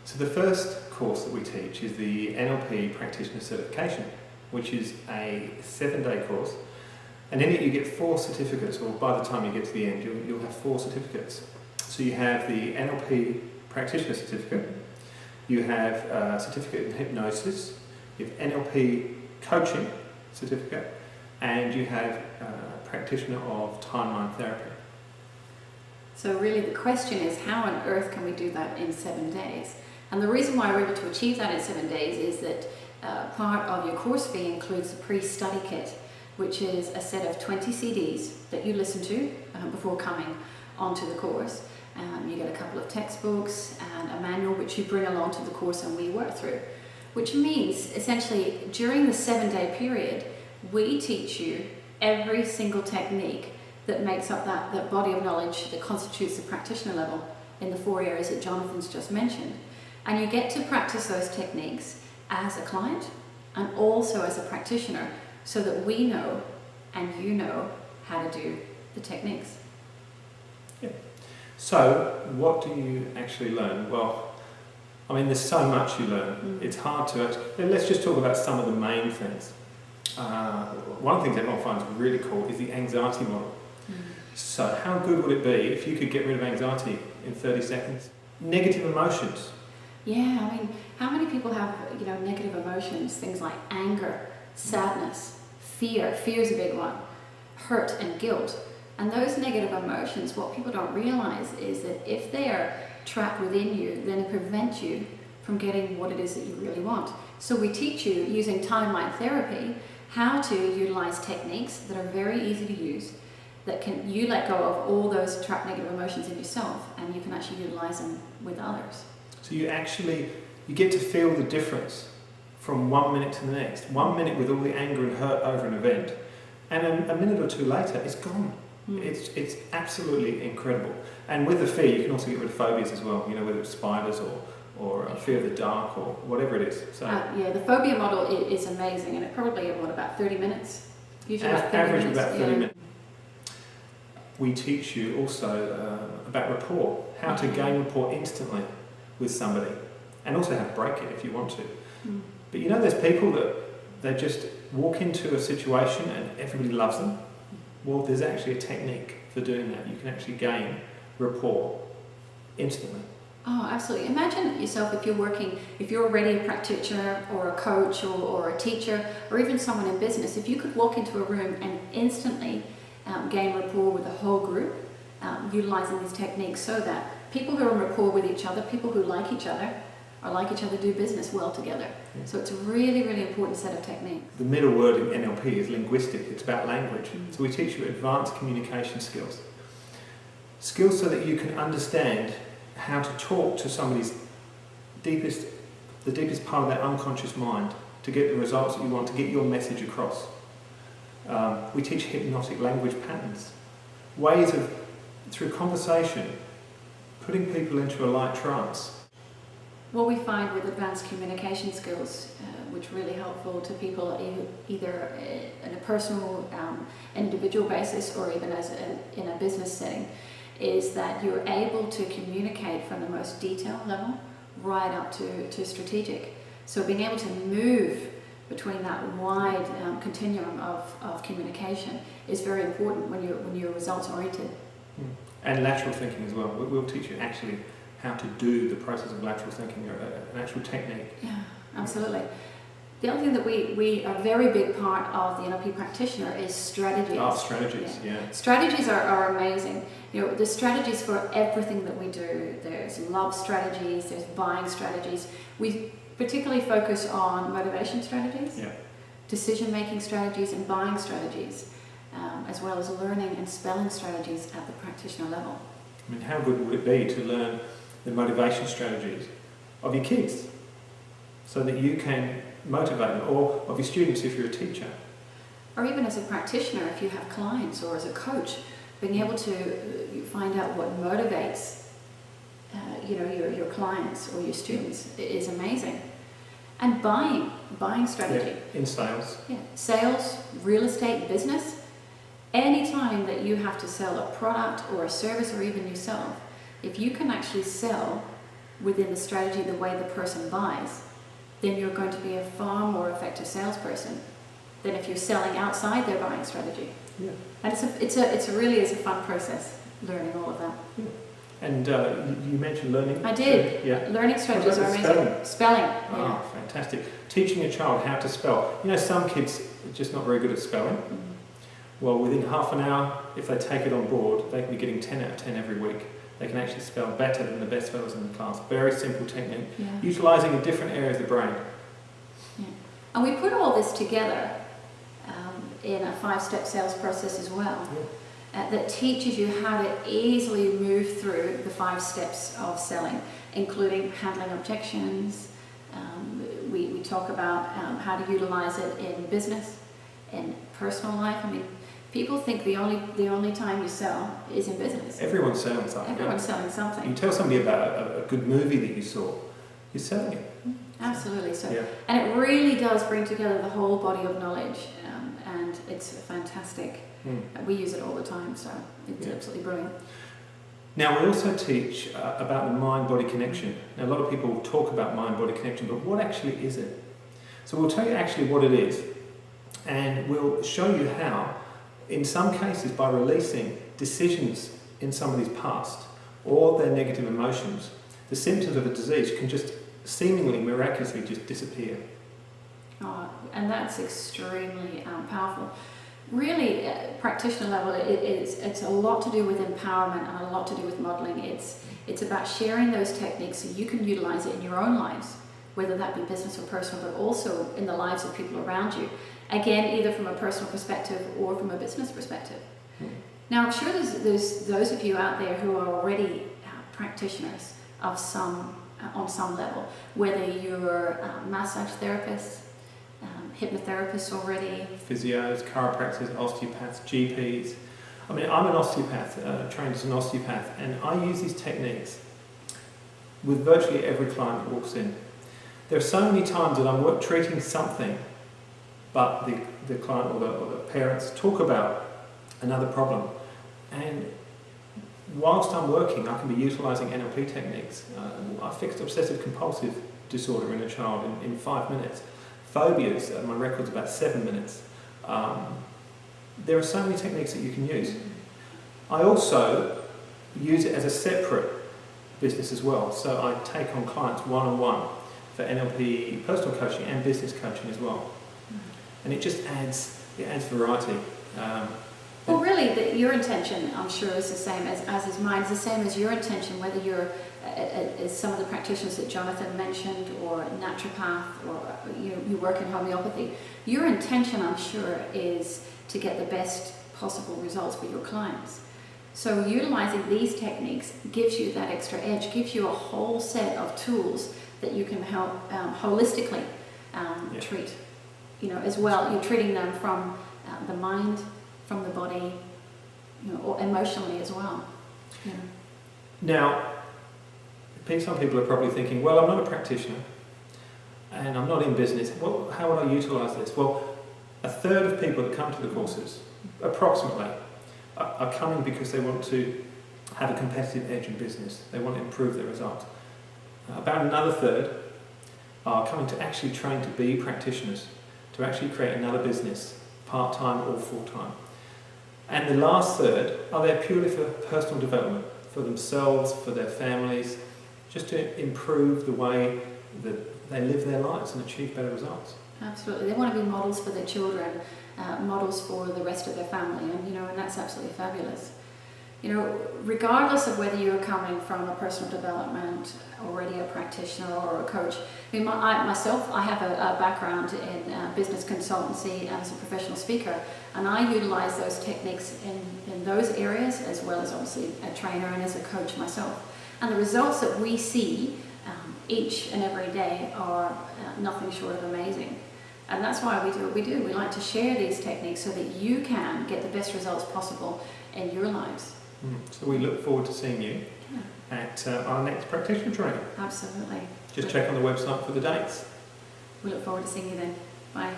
So the first course that we teach is the NLP Practitioner Certification, which is a 7-day course. And in it you get 4 certificates, or by the time you get to the end you'll have 4 certificates. So you have the NLP Practitioner Certificate, you have a certificate in hypnosis, you have NLP Coaching Certificate, and you have a Practitioner of Timeline Therapy. So really the question is, how on earth can we do that in 7 days? And the reason why we're able to achieve that in 7 days is that part of your course fee includes a pre-study kit, which is a set of 20 CDs that you listen to before coming onto the course. You get a couple of textbooks and a manual which you bring along to the course and we work through. Which means, essentially, during the 7-day period, we teach you every single technique that makes up that body of knowledge that constitutes the practitioner level in the 4 areas that Jonathan's just mentioned. And you get to practice those techniques as a client and also as a practitioner, so that we know and you know how to do the techniques. Yeah. So what do you actually learn? Well, I mean, there's so much you learn. It's hard to actually... Let's just talk about some of the main things. One of the things everyone finds really cool is the anxiety model. So how good would it be if you could get rid of anxiety in 30 seconds? Negative emotions. Yeah, I mean, how many people have, negative emotions? Things like anger, sadness, fear. Fear is a big one. Hurt and guilt. And those negative emotions, what people don't realize is that if they are trapped within you, then it prevents you from getting what it is that you really want. So we teach you, using timeline therapy, how to utilize techniques that are very easy to use, that you let go of all those trapped negative emotions in yourself, and you can actually utilize them with others. So you get to feel the difference from 1 minute to the next. 1 minute with all the anger and hurt over an event, and a minute or two later it's gone. It's absolutely incredible. And with the fear you can also get rid of phobias as well, whether it's spiders or fear of the dark or whatever it is. So the phobia model is amazing, and it probably about 30 minutes. Usually about 30 average minutes. About 30 minutes. We teach you also about rapport, how to gain rapport instantly with somebody, and also how to break it if you want to. But there's people that they just walk into a situation and everybody loves them. Well, there's actually a technique for doing that. You can actually gain rapport instantly. Oh, absolutely. Imagine yourself if you're already a practitioner or a coach or a teacher or even someone in business, if you could walk into a room and instantly gain rapport with the whole group, utilizing these techniques, so that people who are in rapport with each other, people who like each other, do business well together. Yeah. So it's a really, really important set of techniques. The middle word in NLP is linguistic. It's about language. So we teach you advanced communication skills. Skills so that you can understand how to talk to somebody's the deepest part of their unconscious mind to get the results that you want, to get your message across. We teach hypnotic language patterns. Ways of, through conversation, putting people into a light trance. What we find with advanced communication skills, which are really helpful to people either in a personal, individual basis or even in a business setting, is that you're able to communicate from the most detailed level right up to strategic. So being able to move between that wide continuum of communication is very important when you're results oriented. And lateral thinking as well. We'll teach you actually how to do the process of lateral thinking, an actual technique. Yeah, absolutely. The other thing that we a very big part of the NLP practitioner is strategies. Oh, strategies, yeah. Strategies are amazing. There's strategies for everything that we do. There's love strategies, there's buying strategies. We particularly focus on motivation strategies, decision-making strategies, and buying strategies, as well as learning and spelling strategies at the practitioner level. I mean, how good would it be to learn the motivation strategies of your kids so that you can motivate them, or of your students if you're a teacher? Or even as a practitioner, if you have clients, or as a coach, being able to find out what motivates your clients or your students is amazing. And buying strategy. Yeah, in sales. Yeah, sales, real estate, business. Anytime that you have to sell a product or a service or even yourself, if you can actually sell within the strategy the way the person buys, then you're going to be a far more effective salesperson than if you're selling outside their buying strategy. Yeah. And it's a really is a fun process, learning all of that. Yeah. And you mentioned learning. I did. Yeah. Learning strategies are amazing. Spelling. Oh, Yeah. fantastic. Teaching a child how to spell. You know, some kids are just not very good at spelling. Well, within half an hour, if they take it on board, they can be getting 10 out of 10 every week. They can actually spell better than the best spellers in the class. Very simple technique, utilising a different area of the brain. Yeah. And we put all this together in a 5-step sales process as well, that teaches you how to easily move through the 5 steps of selling, including handling objections. We talk about how to utilise it in business, in personal life. I mean, people think the only time you sell is in business. Everyone's selling something. Everyone's selling something. You tell somebody about a good movie that you saw, you're selling it. Absolutely. So, and it really does bring together the whole body of knowledge, and it's fantastic. We use it all the time, so it's absolutely brilliant. Now, we also teach about the mind-body connection. Now, a lot of people talk about mind-body connection, but what actually is it? So we'll tell you actually what it is, and we'll show you how, in some cases, by releasing decisions in somebody's past or their negative emotions, the symptoms of a disease can just seemingly miraculously just disappear. Oh, and that's extremely powerful. Really, at practitioner level, it's a lot to do with empowerment and a lot to do with modelling. It's about sharing those techniques so you can utilise it in your own lives, whether that be business or personal, but also in the lives of people around you. Again, either from a personal perspective or from a business perspective. Now, I'm sure there's those of you out there who are already practitioners of on some level, whether you're massage therapists, hypnotherapists already, physios, chiropractors, osteopaths, GPs. I mean, I'm an osteopath, trained as an osteopath, and I use these techniques with virtually every client that walks in. There are so many times that I'm treating something, but the client or the parents talk about another problem, and whilst I'm working, I can be utilising NLP techniques. I fixed obsessive compulsive disorder in a child in 5 minutes. Phobias, my record's about 7 minutes. There are so many techniques that you can use. I also use it as a separate business as well. So I take on clients one-on-one for NLP personal coaching and business coaching as well. And it just adds variety. Well, really, your intention, I'm sure, is the same as is mine. It's the same as your intention, whether you're as some of the practitioners that Jonathan mentioned, or naturopath, or you work in homeopathy. Your intention, I'm sure, is to get the best possible results with your clients. So utilising these techniques gives you that extra edge, gives you a whole set of tools that you can help holistically treat. As well, you're treating them from the mind, from the body, or emotionally as well. Now, some people are probably thinking, well, I'm not a practitioner and I'm not in business. Well, how would I utilise this? Well, a third of people that come to the courses, approximately, are coming because they want to have a competitive edge in business. They want to improve their results. About another third are coming to actually train to be practitioners, to actually create another business, part-time or full-time. And the last third are there purely for personal development, for themselves, for their families, just to improve the way that they live their lives and achieve better results. Absolutely. They want to be models for their children, models for the rest of their family, and that's absolutely fabulous. Regardless of whether you're coming from a personal development, already a practitioner or a coach. I mean, I have a background in business consultancy as a professional speaker, and I utilize those techniques in those areas, as well as obviously a trainer and as a coach myself. And the results that we see each and every day are nothing short of amazing. And that's why we do what we do. We like to share these techniques so that you can get the best results possible in your lives. So we look forward to seeing you at our next practitioner training. Absolutely. Just check on the website for the dates. We look forward to seeing you then. Bye.